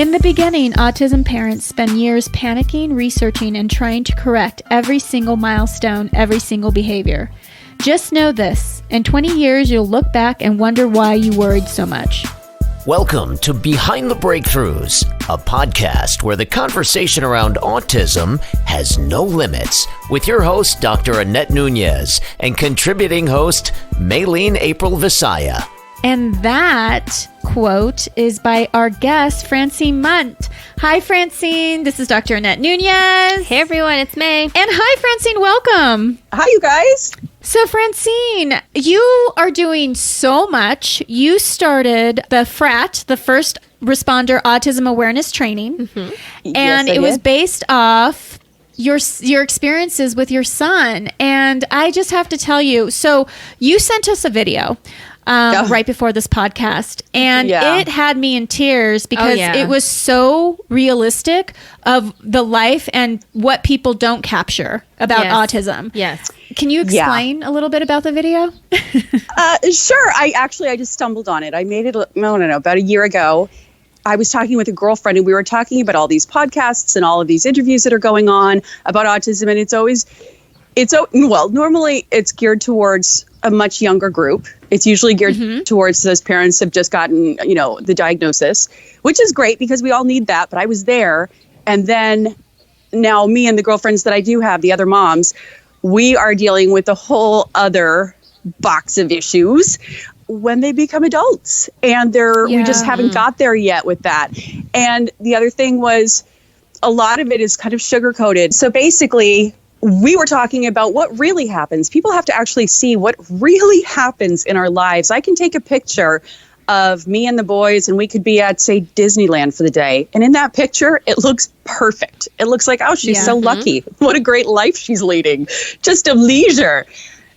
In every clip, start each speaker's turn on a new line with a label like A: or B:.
A: In the beginning, autism parents spend years panicking, researching, and trying to correct every single milestone, every single behavior. Just know this, in 20 years, you'll look back and wonder why you worried so much.
B: Welcome to Behind the Breakthroughs, a podcast where the conversation around autism has no limits, with your host, Dr. Annette Nunez, and contributing host, Maylene April Visaya.
A: And that quote is by our guest, Francine Mundt. Hi, Francine. This is Dr. Annette Nunez.
C: Hey, everyone. It's May.
A: And hi, Francine. Welcome.
D: Hi, you guys.
A: So, Francine, you are doing so much. You started the FRAAT, the First Responder Autism Awareness Training. Mm-hmm. And it was based off your experiences with your son. And I just have to tell you, so you sent us a video right before this podcast, and it had me in tears because it was so realistic of the life and what people don't capture about autism.
C: Yes.
A: Can you explain a little bit about the video?
D: Sure. I just stumbled on it. I made it, about a year ago. I was talking with a girlfriend and we were talking about all these podcasts and all of these interviews that are going on about autism. And normally it's geared towards a much younger group. It's usually geared towards those parents who have just gotten, the diagnosis, which is great because we all need that. But I was there. And then now me and the girlfriends that I do have, the other moms, we are dealing with a whole other box of issues when they become adults. And we just haven't got there yet with that. And the other thing was a lot of it is kind of sugar-coated. So basically, we were talking about what really happens. People have to actually see what really happens in our lives. I can take a picture of me and the boys and we could be at, say, Disneyland for the day. And in that picture, it looks perfect. It looks like, oh, she's so lucky. What a great life she's leading. Just a leisure.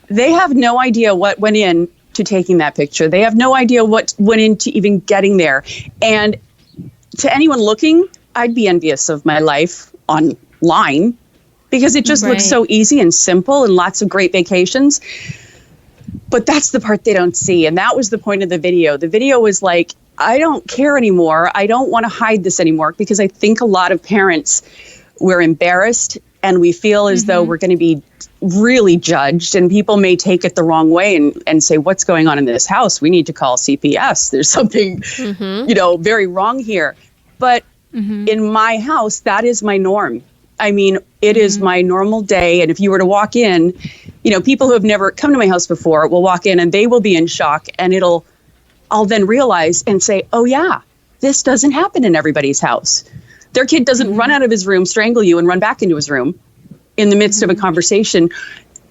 D: They have no idea what went into taking that picture. They have no idea what went into even getting there. And to anyone looking, I'd be envious of my life online, because it just looks so easy and simple and lots of great vacations. But that's the part they don't see. And that was the point of the video. The video was like, I don't care anymore. I don't want to hide this anymore, because I think a lot of parents, we're embarrassed and we feel as though we're going to be really judged, and people may take it the wrong way and say, what's going on in this house? We need to call CPS. There's something, very wrong here. But in my house, that is my norm. I mean, it is my normal day. And if you were to walk in, people who have never come to my house before will walk in and they will be in shock. And I'll then realize and say, oh, yeah, this doesn't happen in everybody's house. Their kid doesn't run out of his room, strangle you, and run back into his room in the midst of a conversation.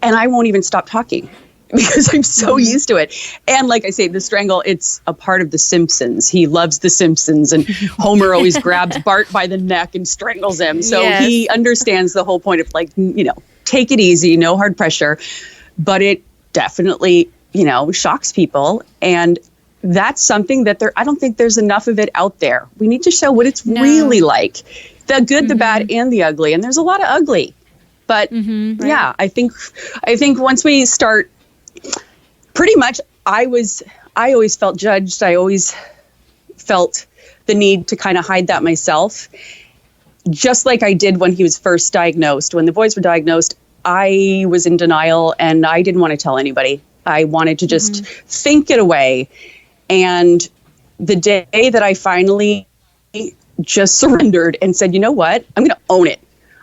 D: And I won't even stop talking because I'm so used to it. And like I say, the strangle, it's a part of The Simpsons. He loves The Simpsons, and Homer always grabs Bart by the neck and strangles him. So he understands the whole point of take it easy, no hard pressure. But it definitely, shocks people. And that's something that I don't think there's enough of it out there. We need to show what it's really like. The good, the bad, and the ugly. And there's a lot of ugly. But I think once we start, pretty much, I always felt judged. I always felt the need to kind of hide that myself, just like I did when he was first diagnosed. When the boys were diagnosed, I was in denial and I didn't want to tell anybody. I wanted to just think it away. And the day that I finally just surrendered and said, you know what, I'm going to own it.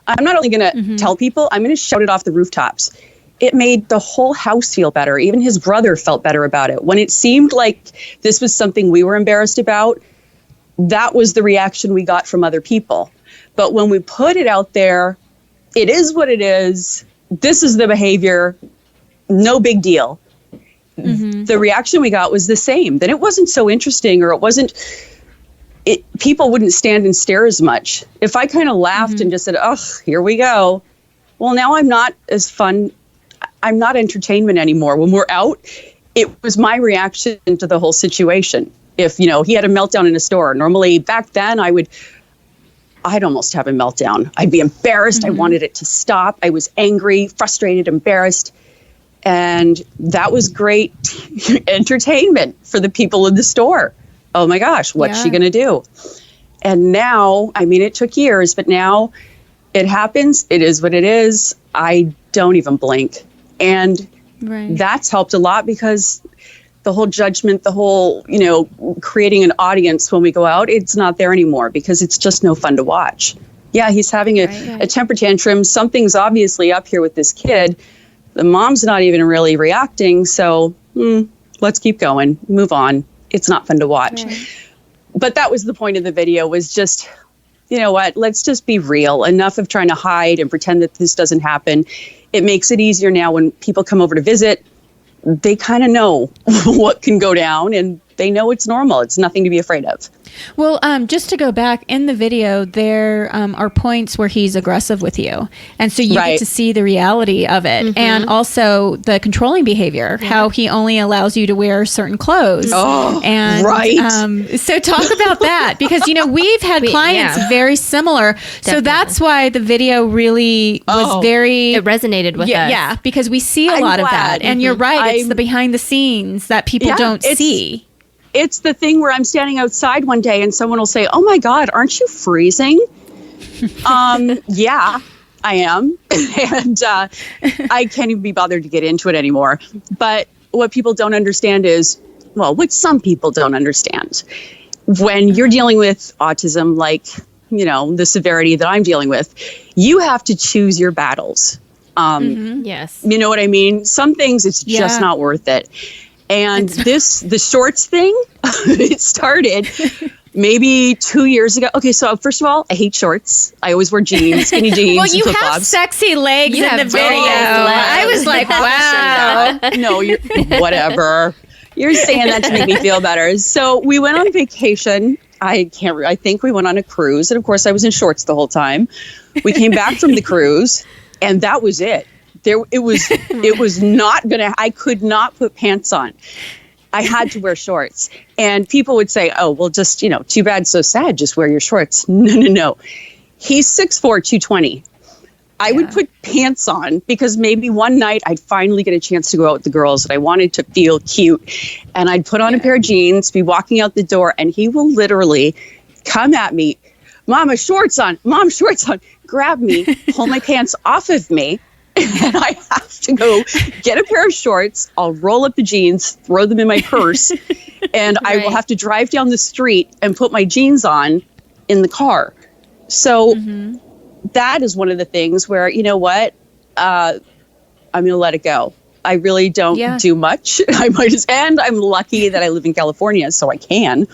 D: I'm not only going to tell people, I'm going to shout it off the rooftops. It made the whole house feel better. Even his brother felt better about it. When it seemed like this was something we were embarrassed about, that was the reaction we got from other people. But when we put it out there, it is what it is. This is the behavior. No big deal. The reaction we got was the same. That it wasn't so interesting, or people wouldn't stand and stare as much. If I kind of laughed and just said, oh, here we go. Well, now I'm not as fun. I'm not entertainment anymore. When we're out, it was my reaction to the whole situation. If, he had a meltdown in a store, normally back then I'd almost have a meltdown. I'd be embarrassed. I wanted it to stop. I was angry, frustrated, embarrassed. And that was great entertainment for the people in the store. Oh my gosh, what's she going to do? And now, I mean, it took years, but now it happens. It is what it is. I don't even blink. And that's helped a lot because the whole judgment, the whole, creating an audience when we go out, it's not there anymore because it's just no fun to watch. Yeah, he's having a temper tantrum. Something's obviously up here with this kid. The mom's not even really reacting. So let's keep going, move on. It's not fun to watch. But that was the point of the video, was just, you know what, let's just be real. Enough of trying to hide and pretend that this doesn't happen. It makes it easier now when people come over to visit. They kind of know what can go down, and they know it's normal. It's nothing to be afraid of.
A: Well, just to go back, in the video, there are points where he's aggressive with you. And so you get to see the reality of it. And also the controlling behavior, how he only allows you to wear certain clothes.
D: Oh,
A: and, so talk about that, because, we've had clients very similar. Definitely. So that's why the video really was
C: it resonated with us.
A: Yeah, because we see a lot of that. And you're right. It's the behind the scenes that people don't see.
D: It's the thing where I'm standing outside one day and someone will say, "Oh my God, aren't you freezing?" Yeah, I am. And I can't even be bothered to get into it anymore. But what people don't understand is, what some people don't understand, when you're dealing with autism, like, the severity that I'm dealing with, you have to choose your battles.
C: Yes.
D: You know what I mean? Some things, it's just not worth it. And the shorts thing, it started maybe 2 years ago. Okay, so first of all, I hate shorts. I always wear jeans, skinny jeans.
A: Well, you have sexy legs in the video. I was like, wow.
D: No, you're whatever. You're saying that to make me feel better. So we went on vacation. I think we went on a cruise. And of course, I was in shorts the whole time. We came back from the cruise, and that was it. It was not gonna. I could not put pants on. I had to wear shorts, and people would say, "Oh, well, just too bad, so sad. Just wear your shorts." No. He's 6'4", 220. I would put pants on because maybe one night I'd finally get a chance to go out with the girls, and I wanted to feel cute, and I'd put on a pair of jeans, be walking out the door, and he will literally come at me, "Mama, shorts on! Mom, shorts on!" Grab me, pull my pants off of me. And I have to go get a pair of shorts. I'll roll up the jeans, throw them in my purse, and I will have to drive down the street and put my jeans on in the car. So that is one of the things where, I'm going to let it go. I really don't do much. And I'm lucky that I live in California, so I can.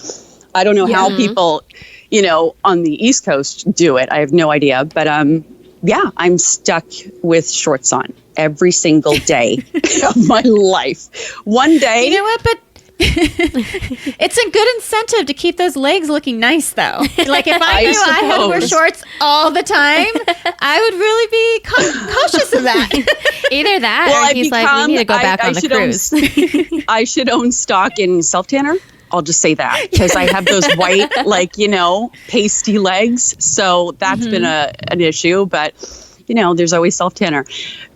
D: I don't know how people, on the East Coast do it. I have no idea. But I'm stuck with shorts on every single day of my life. One day.
A: You know what? But it's a good incentive to keep those legs looking nice, though. Like, if I knew I had to wear shorts all the time, I would really be cautious of that.
C: Either that, or he's like, we need to go back on the cruise.
D: I should own stock in Selftanner. I'll just say that, because I have those white, pasty legs. So that's been an issue. But, there's always Selftanner.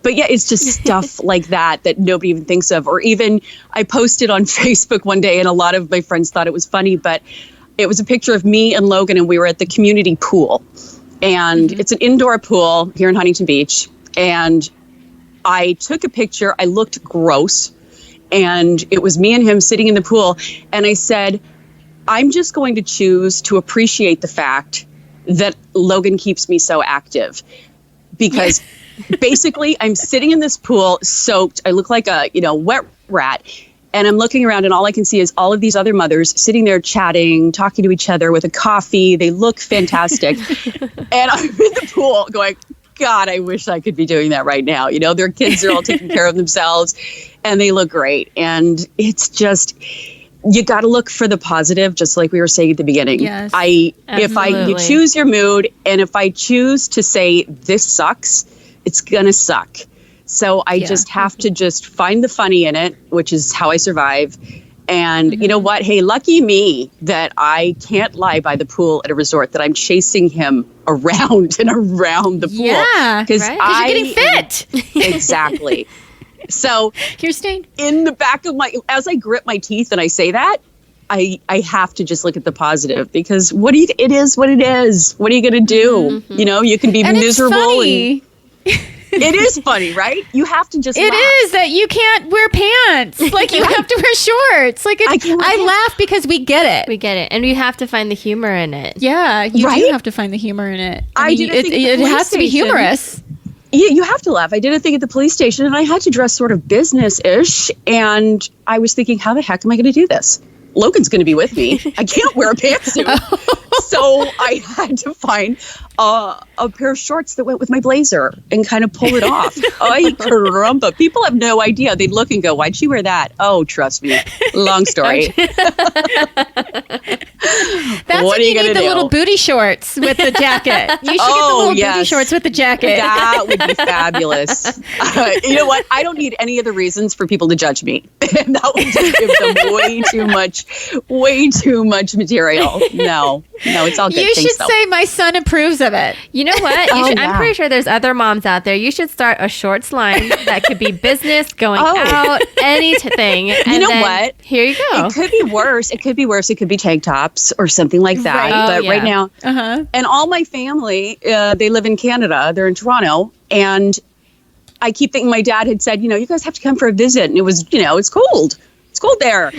D: But yeah, it's just stuff like that nobody even thinks of. Or even I posted on Facebook one day, and a lot of my friends thought it was funny, but it was a picture of me and Logan, and we were at the community pool. And it's an indoor pool here in Huntington Beach. And I took a picture. I looked gross. And it was me and him sitting in the pool. And I said, I'm just going to choose to appreciate the fact that Logan keeps me so active. Because basically, I'm sitting in this pool soaked. I look like a, wet rat. And I'm looking around, and all I can see is all of these other mothers sitting there chatting, talking to each other with a coffee. They look fantastic. And I'm in the pool going, God, I wish I could be doing that right now. Their kids are all taking care of themselves, and they look great. And it's just, you got to look for the positive, just like we were saying at the beginning.
A: Yes,
D: you choose your mood, and if I choose to say this sucks, it's gonna suck. So I just have to just find the funny in it, which is how I survive. And you know what? Hey, lucky me that I can't lie by the pool at a resort, that I'm chasing him around and around the pool.
A: Yeah, because you're getting fit.
D: Exactly. So
A: you're staying
D: in the back of as I grit my teeth and I say that, I have to just look at the positive, because it is what it is. What are you going to do? You know, you can be miserable. It is funny, right? You have to just laugh.
A: It is that you can't wear pants. Like, you have to wear shorts. Like, I laugh because we get it.
C: We get it. And you have to find the humor in it.
A: Yeah, you do have to find the humor in it. It has to be humorous.
D: You have to laugh. I did a thing at the police station, and I had to dress sort of business-ish. And I was thinking, how the heck am I going to do this? Logan's going to be with me. I can't wear a pantsuit. So I had to find a pair of shorts that went with my blazer and kind of pull it off. Ay, caramba. People have no idea. They'd look and go, why'd she wear that? Oh, trust me. Long story.
A: That's what you need, the little booty shorts with the jacket. You should get the little booty shorts with the jacket.
D: That would be fabulous. You know what? I don't need any of the reasons for people to judge me. And that would just give them way too much material. No, it's all good.
A: You should say my son approves of it.
C: You know what? I'm pretty sure there's other moms out there. You should start a shorts line that could be business, going out, anything.
D: You know what?
C: Here you go.
D: It could be worse. It could be tank tops or something like that. Right. But right now, and all my family, they live in Canada. They're in Toronto. And I keep thinking my dad had said, you guys have to come for a visit. And it was, it's cold. It's cold there.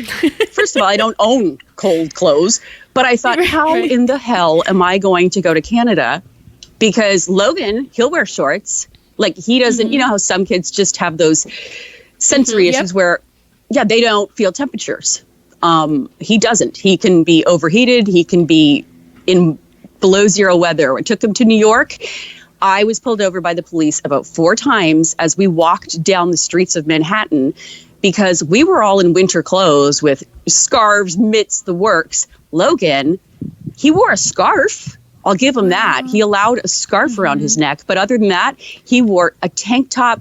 D: First of all, I don't own cold clothes. But I thought, how in the hell am I going to go to Canada? Because Logan, he'll wear shorts. Like, he doesn't, you know how some kids just have those sensory issues where, they don't feel temperatures. He doesn't. He can be overheated. He can be in below zero weather. I took him to New York. I was pulled over by the police about 4 times as we walked down the streets of Manhattan, because we were all in winter clothes with scarves, mitts, the works. Logan, he wore a scarf. I'll give him that. He allowed a scarf around his neck. But other than that, he wore a tank top,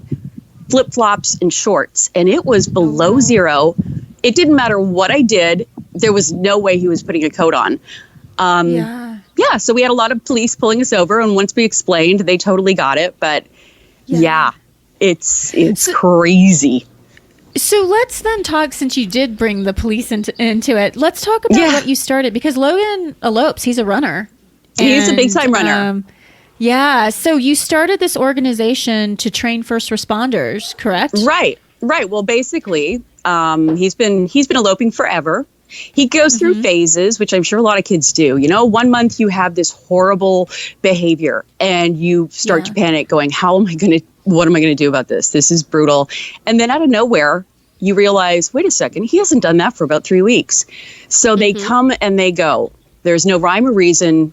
D: flip-flops, and shorts. And it was below zero. It didn't matter what I did. There was no way he was putting a coat on. So we had a lot of police pulling us over. And once we explained, they totally got it. But it's crazy.
A: So let's then talk, since you did bring the police into it, let's talk about what you started, because Logan elopes. He's a runner.
D: He's a big-time runner.
A: So you started this organization to train first responders, correct?
D: Right. Well, basically, he's been eloping forever. He goes through phases, which I'm sure a lot of kids do. 1 month you have this horrible behavior and you start to panic, going, what am I going to do about this? This is brutal. And then out of nowhere, you realize, wait a second, he hasn't done that for about 3 weeks. So they come and they go. There's no rhyme or reason.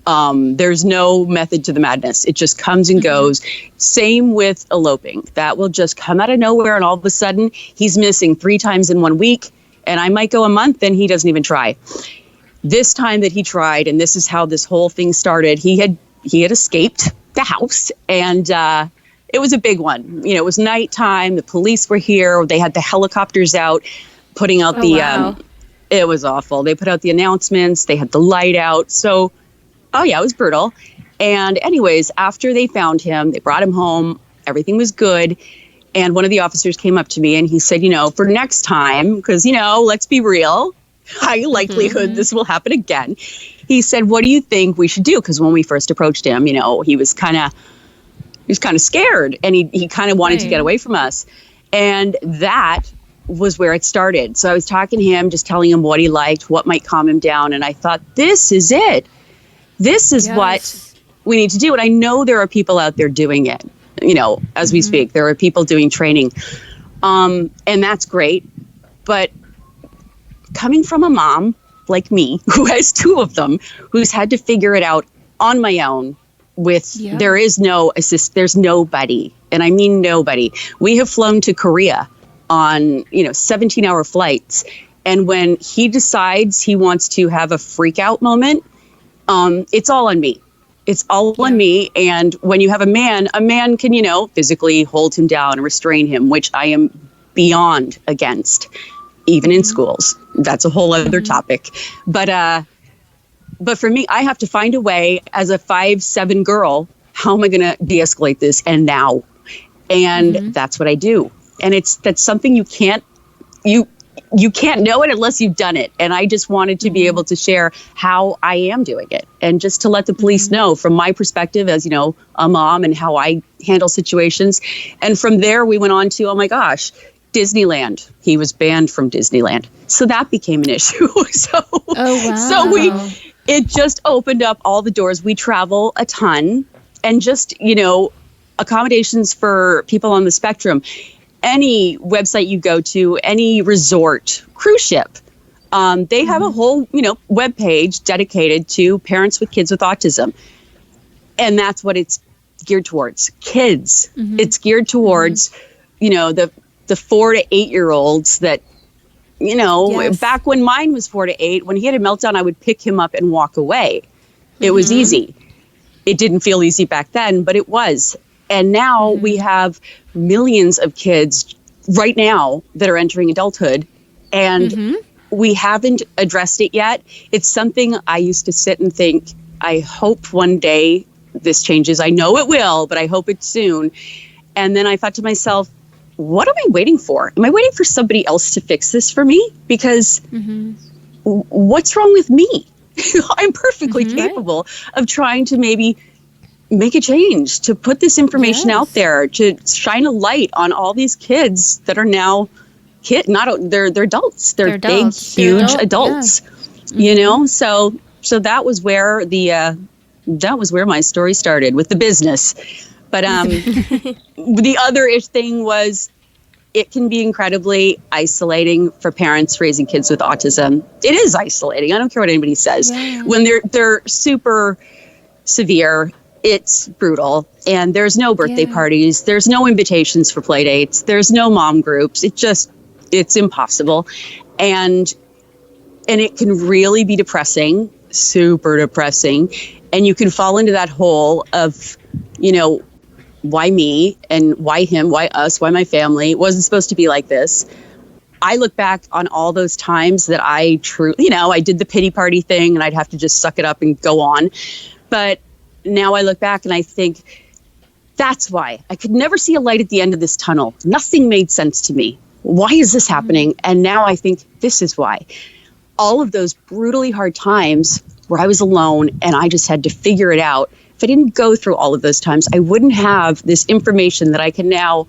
D: There's no method to the madness. It just comes and goes. Same with eloping. That will just come out of nowhere, and all of a sudden he's missing 3 times in 1 week. And I might go a month and he doesn't even try. This time that he tried, and this is how this whole thing started, he had escaped the house, and it was a big one. It was nighttime. The police were here. They had the helicopters out, putting out it was awful. They put out the announcements. They had the light out. So, it was brutal. And anyways, after they found him, they brought him home. Everything was good. And one of the officers came up to me and he said, for next time, because, let's be real, high likelihood this will happen again. He said, what do you think we should do? Because when we first approached him, he was kind of scared, and he kind of wanted to get away from us. And that was where it started. So I was talking to him, just telling him what he liked, what might calm him down. And I thought, this is it. This is what we need to do. And I know there are people out there doing it. As we speak, there are people doing training. And that's great. But coming from a mom like me, who has 2 of them, who's had to figure it out on my own with, there is no there's nobody. And I mean nobody. We have flown to Korea on, 17-hour flights. And when he decides he wants to have a freak out moment, it's all on me. It's all on me. And when you have a man can, physically hold him down and restrain him, which I am beyond against, even in schools. That's a whole other topic. But for me, I have to find a way as a 5'7" girl. How am I going to de-escalate this? And now, and that's what I do. And that's something you you can't know it unless you've done it. And I just wanted to be able to share how I am doing it, and just to let the police know from my perspective as, a mom, and how I handle situations. And from there, we went on to, oh my gosh, Disneyland. He was banned from Disneyland. So that became an issue. It just opened up all the doors. We travel a ton, and just, accommodations for people on the spectrum. Any website you go to, any resort, cruise ship, they have a whole, web page dedicated to parents with kids with autism. And that's what it's geared towards. Kids. It's geared towards, the 4 to 8 year olds that, back when mine was 4 to 8, when he had a meltdown, I would pick him up and walk away. It was easy. It didn't feel easy back then, but it was. And now we have millions of kids right now that are entering adulthood, and we haven't addressed it yet. It's something I used to sit and think, I hope one day this changes. I know it will, but I hope it's soon. And then I thought to myself, what am I waiting for? Am I waiting for somebody else to fix this for me? Because what's wrong with me? I'm perfectly capable of trying to maybe make a change, to put this information out there, to shine a light on all these kids that are now they're adults. They're big, huge adults. So that was where my story started with the business. But the other thing was, it can be incredibly isolating for parents raising kids with autism. It is isolating. I don't care what anybody says. Yeah. When they're super severe, it's brutal. And there's no birthday parties. There's no invitations for play dates. There's no mom groups. It's impossible. And it can really be depressing, super depressing. And you can fall into that hole of, why me, and why him, why us, why my family? It wasn't supposed to be like this. I look back on all those times that I did the pity party thing, and I'd have to just suck it up and go on. But now I look back and I think, that's why I could never see a light at the end of this tunnel. Nothing made sense to me. Why is this happening? And now I think this is why. All of those brutally hard times where I was alone and I just had to figure it out. If I didn't go through all of those times, I wouldn't have this information that I can now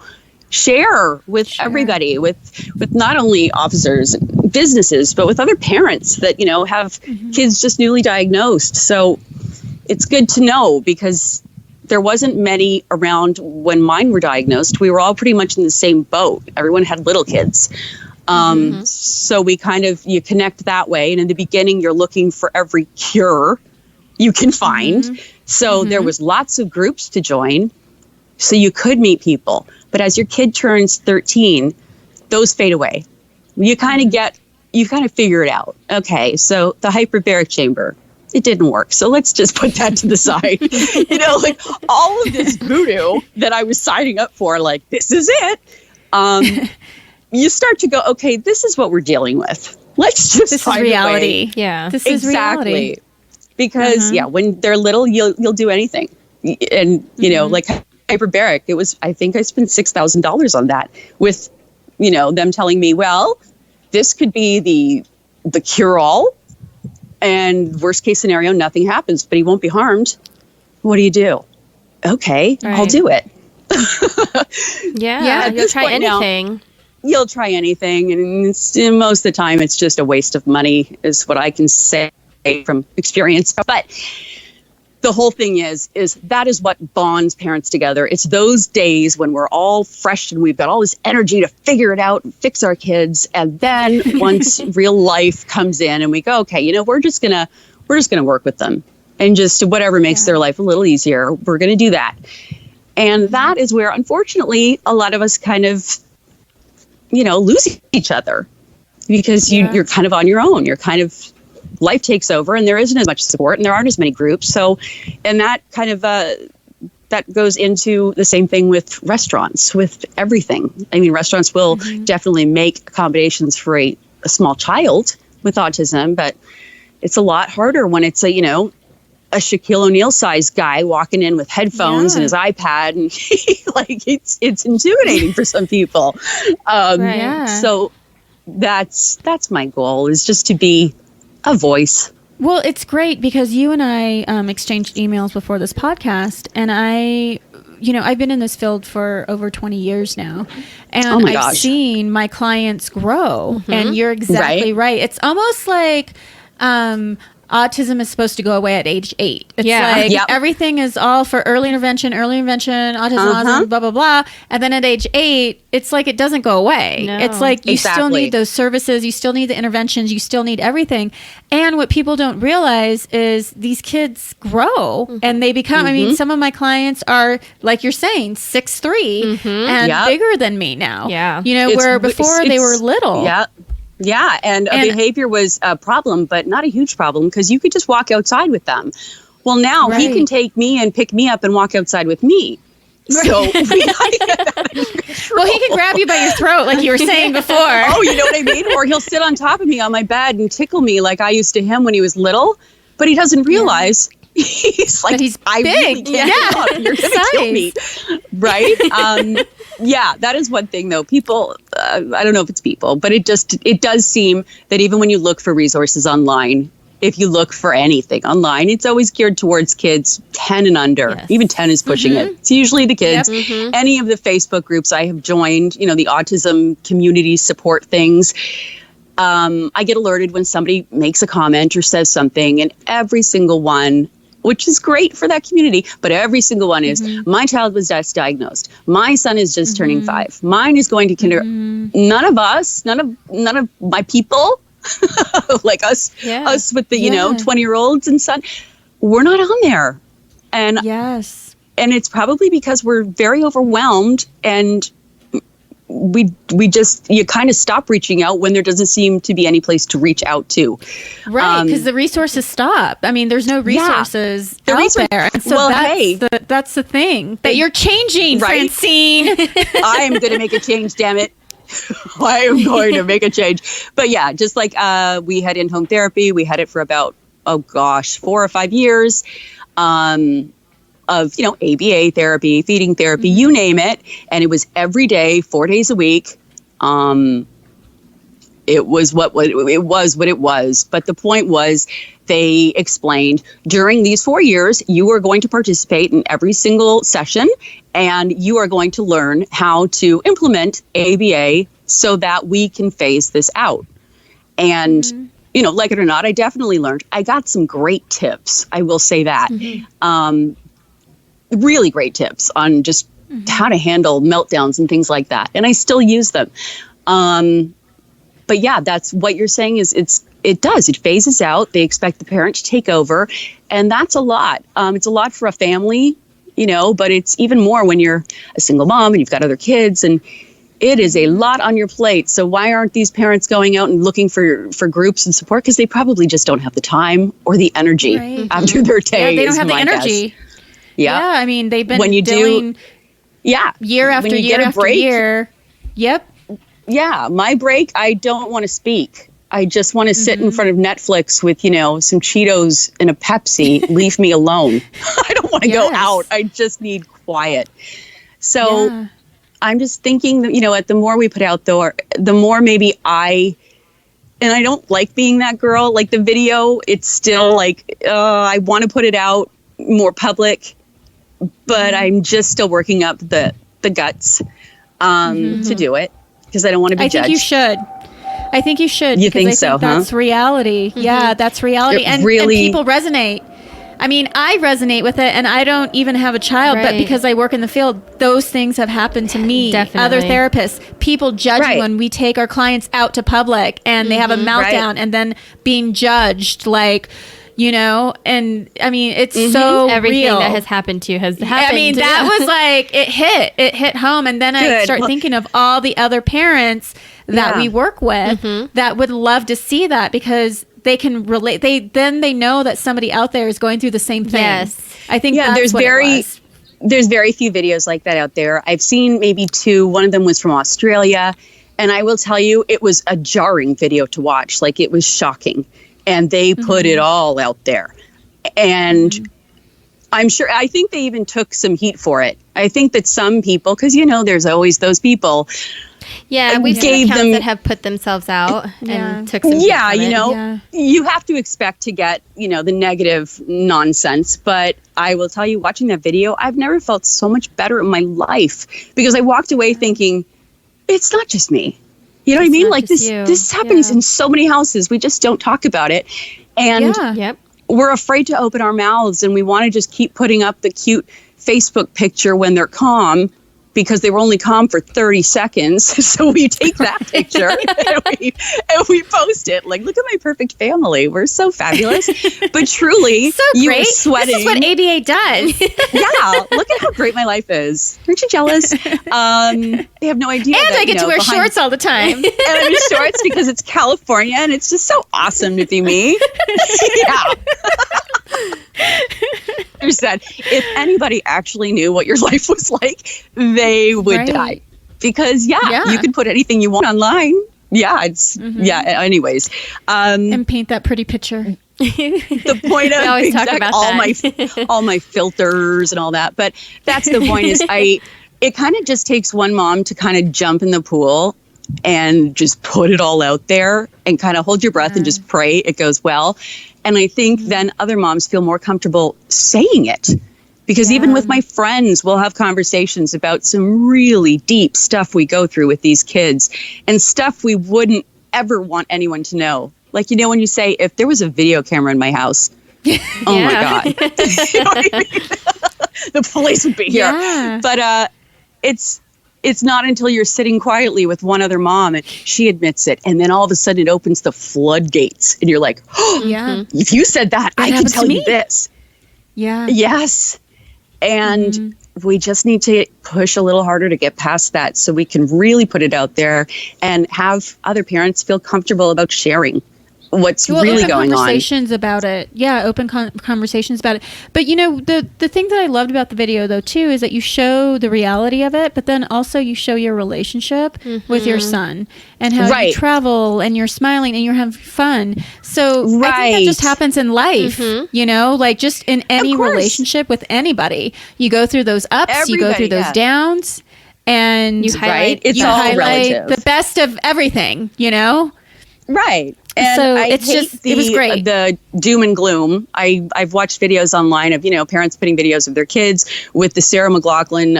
D: share with everybody, with not only officers and businesses, but with other parents that, have kids just newly diagnosed. So it's good to know, because there wasn't many around when mine were diagnosed. We were all pretty much in the same boat. Everyone had little kids. So we you connect that way. And in the beginning, you're looking for every cure you can find. So there was lots of groups to join, so you could meet people. But as your kid turns 13, those fade away. You kind of figure it out. Okay, so the hyperbaric chamber, it didn't work. So let's just put that to the side. All of this voodoo that I was signing up for, this is it. You start to go, okay, this is what we're dealing with. Let's just
A: this is reality.
C: Yeah,
A: this is reality.
D: Because when they're little, you'll do anything, and like hyperbaric. I think I spent $6,000 on that, with them telling me, well, this could be the cure all, and worst case scenario, nothing happens, but he won't be harmed. What do you do? Okay, right. I'll do it.
C: You'll try anything.
D: Now, you'll try anything, and most of the time, it's just a waste of money, is what I can say from experience. But the whole thing is that is what bonds parents together. It's those days when we're all fresh and we've got all this energy to figure it out and fix our kids. And then once real life comes in and we go, okay, we're just gonna work with them, and just whatever makes their life a little easier, we're gonna do that. And that is where, unfortunately, a lot of us kind of, lose each other, because you're kind of on your own. You're kind of, life takes over, and there isn't as much support, and there aren't as many groups. So, and that kind of, that goes into the same thing with restaurants, with everything. I mean, restaurants will definitely make accommodations for a small child with autism, but it's a lot harder when it's a Shaquille O'Neal sized guy walking in with headphones and his iPad, and it's intimidating for some people. So that's my goal, is just to be a voice.
A: Well, it's great because you and I exchanged emails before this podcast, and I've been in this field for over 20 years now, and I've seen my clients grow, and you're exactly right. It's almost like autism is supposed to go away at age 8. It's like everything is all for early intervention, autism, blah, blah, blah. And then at age 8, it's like it doesn't go away. No. It's like you still need those services. You still need the interventions. You still need everything. And what people don't realize is these kids grow and they become, I mean, some of my clients are, like you're saying, 6'3" and bigger than me now.
C: Yeah.
A: Where before they were little.
D: Yeah. Yeah, and behavior was a problem, but not a huge problem because you could just walk outside with them. Well, now he can take me and pick me up and walk outside with me. So we gotta get that under control.
A: Well, he can grab you by your throat, like you were saying before.
D: Oh, you know what I mean? Or he'll sit on top of me on my bed and tickle me like I used to him when he was little, but he doesn't realize. He's like,
A: he's
D: I
A: big.
D: really can't get up. You're going to kill me. Right? Yeah, that is one thing, though. People, I don't know if it's people, but it does seem that even when you look for resources online, if you look for anything online, it's always geared towards kids 10 and under. Yes. Even 10 is pushing it. It's usually the kids. Yep. Any of the Facebook groups I have joined, the autism community support things, I get alerted when somebody makes a comment or says something, and every single one, which is great for that community, but every single one is, my child was just diagnosed. My son is just turning 5. Mine is going to kindergarten. None of my people, like us with the, 20-year-olds and son, we're not on there. And and it's probably because we're very overwhelmed, and you kind of stop reaching out when there doesn't seem to be any place to reach out to.
A: Right, because the resources stop. I mean, there's no resources out there. And so that's the thing that you're changing, right? Francine.
D: I am going to make a change, damn it. I am going to make a change. But yeah, just like we had in-home therapy, we had it for about, 4 or 5 years. Of, ABA therapy, feeding therapy, you name it. And it was every day, 4 days a week. It was what it was. But the point was, they explained during these 4 years, you are going to participate in every single session, and you are going to learn how to implement ABA so that we can phase this out. And like it or not, I definitely learned. I got some great tips. I will say that. Really great tips on just how to handle meltdowns and things like that. And I still use them. But yeah, that's what you're saying is it phases out. They expect the parent to take over. And that's a lot. It's a lot for a family, but it's even more when you're a single mom and you've got other kids, and it is a lot on your plate. So why aren't these parents going out and looking for groups and support? Because they probably just don't have the time or the energy after their day.
A: Yeah, they don't have the energy.
D: Guess.
A: Yeah, I mean, they've been doing year after year after year. Yep.
D: Yeah, my break, I don't want to speak. I just want to sit in front of Netflix with, some Cheetos and a Pepsi. Leave me alone. I don't want to go out. I just need quiet. So I'm just thinking that, the more we put out, though, the more maybe and I don't like being that girl. Like the video, it's still like, I want to put it out more public. But I'm just still working up the guts to do it because I don't want to be judged.
A: I think you should.
D: You think so,
A: that's reality. Yeah, that's reality. And people resonate. I mean, I resonate with it, and I don't even have a child, but because I work in the field, those things have happened to me.
C: Definitely.
A: Other therapists, people judging when we take our clients out to public and they have a meltdown and then being judged like... and I mean, it's so
C: everything
A: real.
C: that has happened to you has happened.
A: I mean, that was like, it hit home. And then I start thinking of all the other parents that we work with that would love to see that because they can relate. They know that somebody out there is going through the same thing. Yes. I think that's what it was.
D: There's very few videos like that out there. I've seen maybe 2. One of them was from Australia. And I will tell you, it was a jarring video to watch. Like, it was shocking. And they put it all out there. And I'm sure. I think they even took some heat for it. I think that some people, because there's always those people.
C: Yeah, we've seen accounts that have put themselves out and took some heat from it.
D: You have to expect to get, the negative nonsense. But I will tell you, watching that video, I've never felt so much better in my life because I walked away thinking, it's not just me. You know what I mean? Like this happens in so many houses. We just don't talk about it. And we're afraid to open our mouths, and we want to just keep putting up the cute Facebook picture when they're calm because they were only calm for 30 seconds. So we take that picture and we post it. Like, look at my perfect family. We're so fabulous. But truly,
A: so
D: you
A: great.
D: were sweating.
A: This is what ABA does.
D: Yeah. Look at how great my life is. Aren't you jealous? They have no idea.
A: And I get to wear shorts all the time.
D: And I'm in shorts because it's California and it's just so awesome to be me. Yeah. Said if anybody actually knew what your life was like, they would die. Because you can put anything you want online. Yeah, it's anyways.
A: And paint that pretty picture.
D: The point of all my filters and all that. But that's the point is it kind of just takes one mom to kind of jump in the pool and just put it all out there and kind of hold your breath and just pray it goes well. And I think then other moms feel more comfortable saying it. Because even with my friends, we'll have conversations about some really deep stuff we go through with these kids and stuff we wouldn't ever want anyone to know. Like, when you say, if there was a video camera in my house, oh my God. You know what I mean? The police would be here. Yeah. But it's not until you're sitting quietly with one other mom and she admits it. And then all of a sudden it opens the floodgates. And you're like, if you said that, I can tell you this.
A: Yeah.
D: Yes. And we just need to push a little harder to get past that so we can really put it out there and have other parents feel comfortable about sharing what's really going on.
A: Conversations about it. Yeah, open conversations about it. But the thing that I loved about the video though too is that you show the reality of it, but then also you show your relationship with your son and how you travel and you're smiling and you're having fun. So I think that just happens in life, like just in any relationship with anybody. You go through those ups, you go through those downs, and
D: you highlight
A: the best of everything,
D: Right. And
A: so it was great.
D: The doom and gloom. I've watched videos online of, parents putting videos of their kids with the Sarah McLachlan,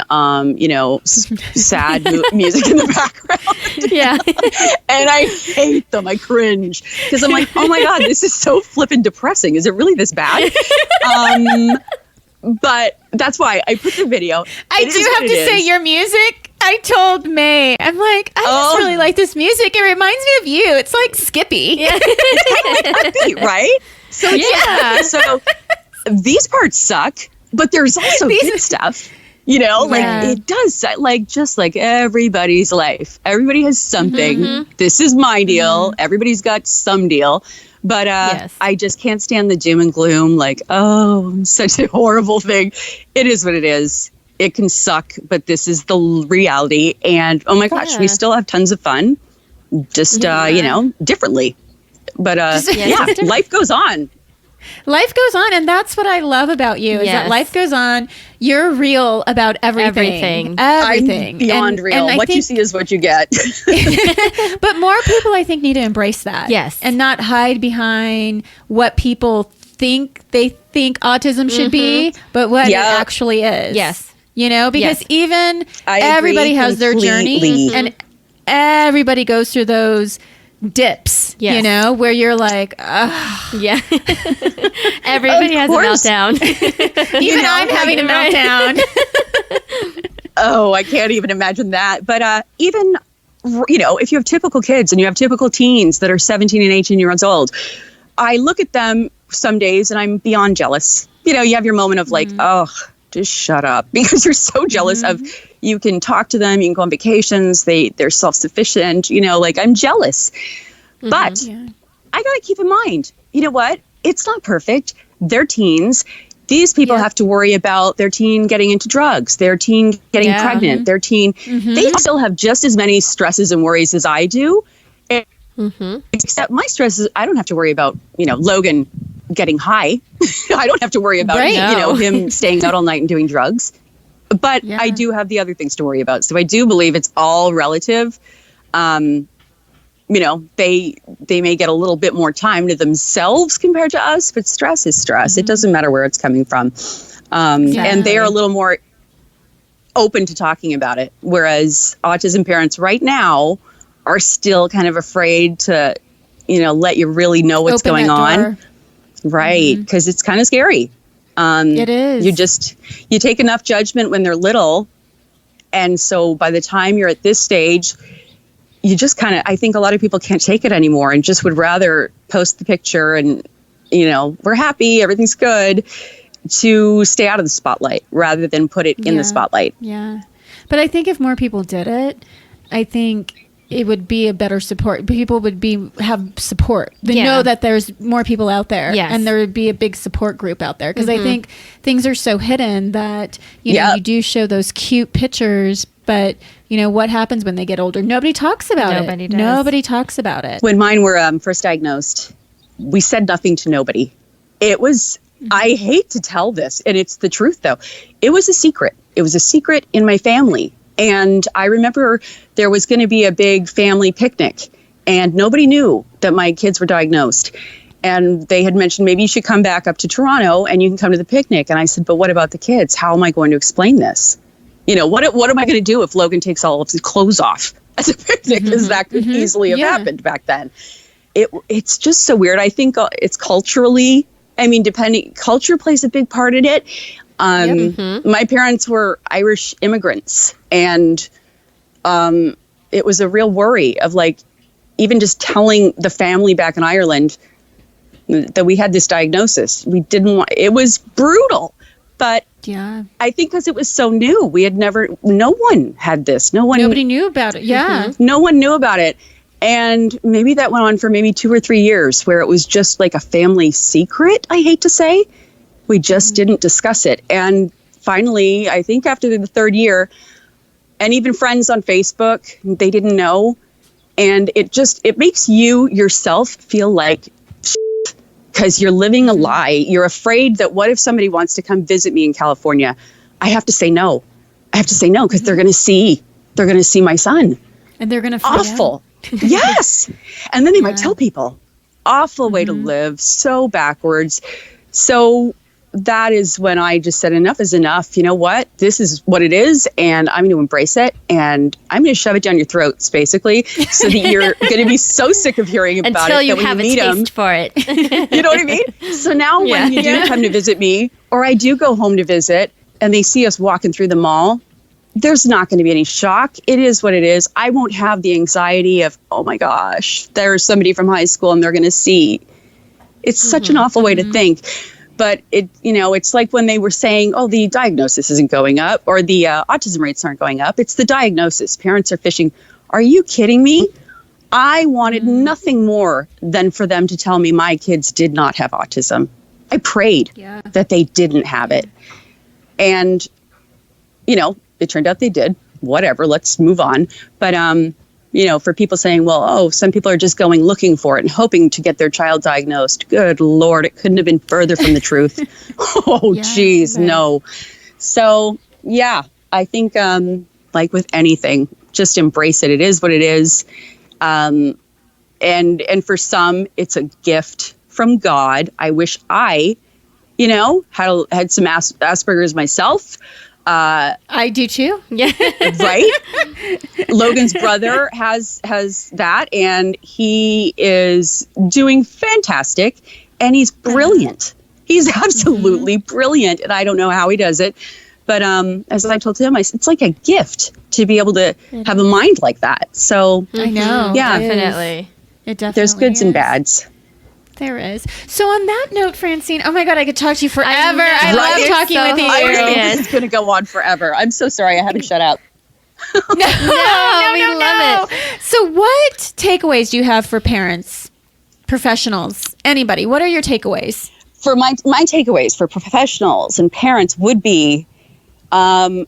D: sad music in the background.
A: Yeah.
D: And I hate them. I cringe because I'm like, oh my God, this is so flippin' depressing. Is it really this bad? But that's why I put the video.
A: I do have to say your music. I told May, I'm like, I just really like this music. It reminds me of you. It's like Skippy. Yeah.
D: It's kind of upbeat, right? So So these parts suck, but there's also good stuff. It does, just like everybody's life. Everybody has something. This is my deal. Everybody's got some deal. But I just can't stand the doom and gloom. Like, such a horrible thing. It is what it is. It can suck, but this is the reality. And oh my gosh, we still have tons of fun, just differently. But life goes on.
A: Life goes on, and that's what I love about you. Is that life goes on. You're real about everything.
D: I'm beyond real. And what you see is what you get.
A: But more people, I think, need to embrace that.
C: Yes,
A: and not hide behind what people think they think autism should be, but what it actually is.
C: Yes.
A: Because even everybody has their journey and everybody goes through those dips, where you're like,
C: yeah. Everybody has a meltdown.
A: Even I'm having a meltdown.
D: Oh, I can't even imagine that. But even, if you have typical kids and you have typical teens that are 17 and 18 years old, I look at them some days and I'm beyond jealous. You have your moment of like, just shut up, because you're so jealous of, you can talk to them, you can go on vacations, they're self-sufficient, I'm jealous. But I got to keep in mind, you know what? It's not perfect. They're teens. These people have to worry about their teen getting into drugs, their teen getting pregnant, their teen, they still have just as many stresses and worries as I do. Except my stresses, I don't have to worry about, Logan getting high. I don't have to worry about him staying out all night and doing drugs. But I do have the other things to worry about. So I do believe it's all relative. They may get a little bit more time to themselves compared to us, but stress is stress. Mm-hmm. It doesn't matter where it's coming from. And they are a little more open to talking about it. Whereas autism parents right now are still kind of afraid to, let you really know what's going on. Right. Because it's kind of scary.
A: It is.
D: You take enough judgment when they're little. And so by the time you're at this stage, you just I think a lot of people can't take it anymore and just would rather post the picture and, we're happy, everything's good, to stay out of the spotlight rather than put it in the spotlight.
A: Yeah. But I think if more people did it, I think it would be a better support. People would have support. They know that there's more people out there, and there would be a big support group out there. Because I think things are so hidden that you do show those cute pictures, but what happens when they get older? Nobody talks about it.
C: Nobody does.
A: Nobody talks about it.
D: When mine were first diagnosed, we said nothing to nobody. It was. I hate to tell this, and it's the truth though. It was a secret. It was a secret in my family. And I remember there was going to be a big family picnic and nobody knew that my kids were diagnosed. And they had mentioned, maybe you should come back up to Toronto and you can come to the picnic. And I said, but what about the kids? How am I going to explain this? What am I going to do if Logan takes all of his clothes off at the picnic? Because that could easily have happened back then. It's just so weird. I think it's culturally, culture plays a big part in it. My parents were Irish immigrants, and it was a real worry of even just telling the family back in Ireland that we had this diagnosis. We didn't want, it was brutal, but I think because it was so new, no one had this.
A: Nobody knew about it. Yeah.
D: No one knew about it. And maybe that went on for maybe 2 or 3 years where it was just like a family secret, I hate to say. We just didn't discuss it. And finally, I think after the 3rd year, and even friends on Facebook, they didn't know. And it makes you yourself feel like because you're living a lie. You're afraid that what if somebody wants to come visit me in California? I have to say no. I have to say no because they're going to see my son.
A: And they're going to
D: awful. Yes. And then they might tell people. Awful way to live. So backwards. So that is when I just said enough is enough. You know what? This is what it is. And I'm going to embrace it. And I'm going to shove it down your throats, basically, so that you're going to be so sick of hearing about
C: until
D: it.
C: Until you have a taste for it.
D: You know what I mean? So now when you do come to visit me, or I do go home to visit, and they see us walking through the mall, there's not going to be any shock. It is what it is. I won't have the anxiety of, oh my gosh, there's somebody from high school and they're going to see. It's such an awful way to think. But it's like when they were saying, oh, the diagnosis isn't going up or the autism rates aren't going up. It's the diagnosis. Parents are fishing. Are you kidding me? I wanted nothing more than for them to tell me my kids did not have autism. I prayed that they didn't have it. And, it turned out they did. Whatever, let's move on. But, for people saying, well, some people are just going looking for it and hoping to get their child diagnosed. Good Lord, it couldn't have been further from the truth. Geez, no. So, I think like with anything, just embrace it. It is what it is. And for some, it's a gift from God. I wish I, had some Asperger's myself.
A: I do too. Yeah.
D: Right. Logan's brother has that, and he is doing fantastic, and he's brilliant. He's absolutely brilliant, and I don't know how he does it, but as I told him, it's like a gift to be able to have a mind like that. So
A: I know.
D: Yeah,
C: definitely.
A: It definitely.
D: There's goods and bads.
A: There is. So on that note, Francine, oh my God, I could talk to you forever. I love talking with you.
D: I know this is going to go on forever. I'm so sorry I haven't shut up.
A: No, we love it. So what takeaways do you have for parents, professionals, anybody? What are your takeaways?
D: For my takeaways for professionals and parents would be, no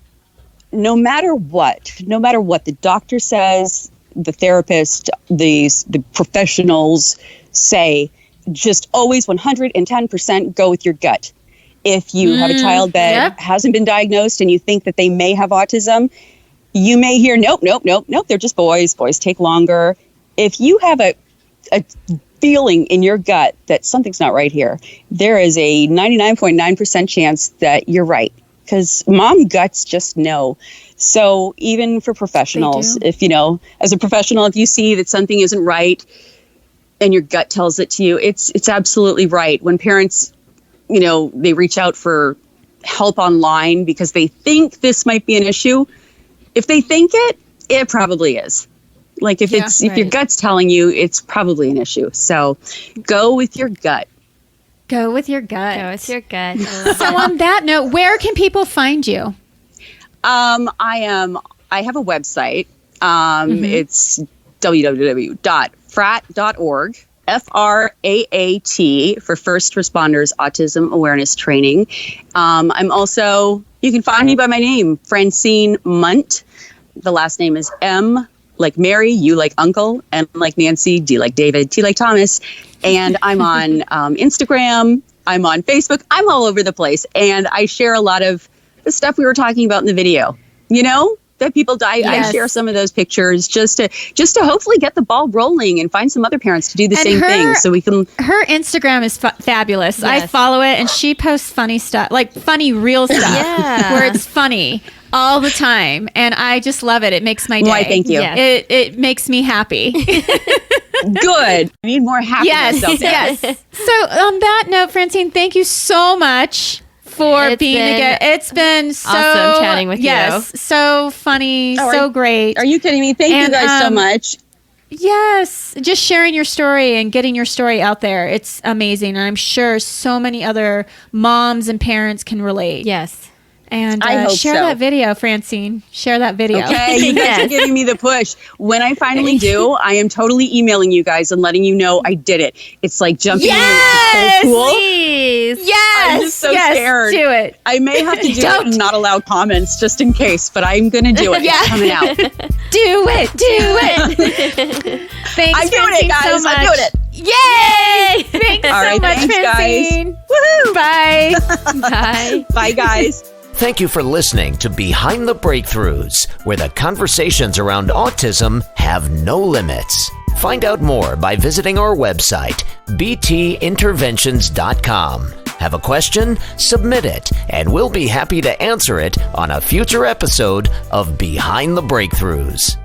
D: matter what the doctor says, the therapist, the professionals say, just always 110% go with your gut. If you have a child that hasn't been diagnosed and you think that they may have autism, you may hear, nope, they're just boys. Boys take longer. If you have a feeling in your gut that something's not right here, there is a 99.9% chance that you're right, because mom guts just know. So even for professionals, if as a professional, if you see that something isn't right and your gut tells it to you, it's absolutely right. When parents, they reach out for help online because they think this might be an issue, if they think it probably is. Like if your gut's telling you, it's probably an issue. So go with your gut.
A: Go with your gut.
C: Go with your gut.
A: So on that note, where can people find you?
D: I have a website. It's www.FRAAT.org. FRAAT for First Responders Autism Awareness Training. I'm also, you can find me by my name, Francine Mundt. The last name is M like Mary, U like Uncle, N like Nancy, D like David, T like Thomas. And I'm on Instagram. I'm on Facebook. I'm all over the place. And I share a lot of the stuff we were talking about in the video, that people die. Yes. I share some of those pictures just to hopefully get the ball rolling and find some other parents to do the same thing. So we can.
A: Her Instagram is fabulous. Yes. I follow it, and she posts funny stuff, like funny real stuff, where it's funny all the time, and I just love it. It makes my day.
D: Why? Thank you.
A: Yes. It makes me happy.
D: Good. I need more happiness.
A: Yes. So on that note, Francine, thank you so much for being together. It's been so
C: awesome chatting with you.
A: Yes, so funny, so great.
D: Are you kidding me? Thank you guys so much.
A: Yes, just sharing your story and getting your story out there. It's amazing. And I'm sure so many other moms and parents can relate.
C: Yes.
A: And share that video, Francine. Share that video.
D: Okay, you guys are giving me the push. When I finally do, I am totally emailing you guys and letting you know I did it. It's like jumping in the pool.
C: Please.
A: Yes.
D: I'm just so scared.
A: Do it.
D: I may have to do it and not allow comments just in case, but I'm going to do it. It's coming out.
A: Do it. Thanks,
D: I'm doing it, guys.
A: So much.
D: I'm doing it.
A: Yay! Thanks so much, Francine.
D: Woohoo!
A: Bye.
C: Bye.
D: Bye, guys.
B: Thank you for listening to Behind the Breakthroughs, where the conversations around autism have no limits. Find out more by visiting our website, btinterventions.com. Have a question? Submit it, and we'll be happy to answer it on a future episode of Behind the Breakthroughs.